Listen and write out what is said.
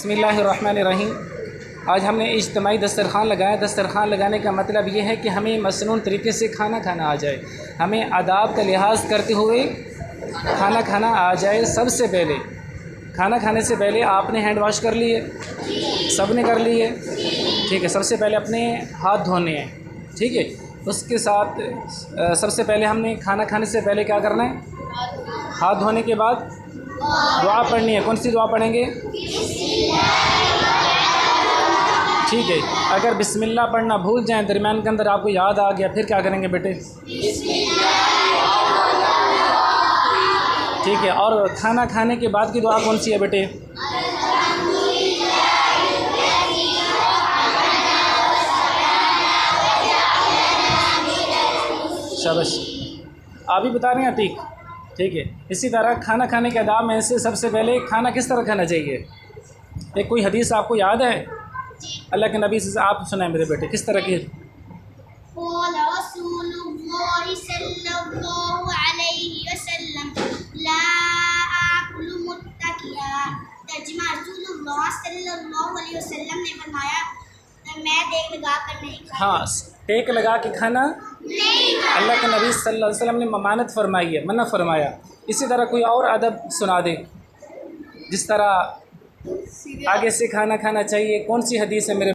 बिस्मिल्लाहिर्रहमानिर्रहीम। आज हमने इज्तिमाई दस्तरख़्वान लगाया। दस्तरख़्वान लगाने का मतलब ये है कि हमें मसनून तरीके से खाना खाना आ जाए, हमें आदाब का लिहाज करते हुए खाना खाना आ जाए। सबसे पहले खाना खाने से पहले आपने हैंड वाश कर लिए, सब ने कर लिए, ठीक है। सबसे पहले अपने हाथ धोने हैं, ठीक है। उसके साथ सबसे पहले हमने खाना खाने से पहले क्या करना है, हाथ धोने के बाद दुआ पढ़नी है। कौन सी दुआ पढ़ेंगे? ठीक है। अगर बिस्मिल्लाह पढ़ना भूल जाएं, दरमियान के अंदर आपको याद आ गया, फिर क्या करेंगे बेटे? ठीक है। और खाना खाने के बाद की दुआ कौन सी है बेटे? शाबाश, आप ही बता रहे हैं अतीक, ठीक है। इसी तरह खाना खाने के आदाब में से सबसे पहले खाना किस तरह खाना चाहिए? एक कोई हदीस आपको याद है अल्लाह के नबी से? आप सुनाए मेरे बेटे, किस तरह की? ने फरमाया, मैं देख लगा कर नहीं खाता। हाँ, टेक लगा के खाना नहीं खाता। अल्लाह के नबी सल्लल्लाहु अलैहि वसल्लम ने ममानत फरमाई है, मना फरमाया। इसी तरह कोई और अदब सुना दे जिस तरह आगे से खाना खाना चाहिए। कौन सी हदीस है मेरे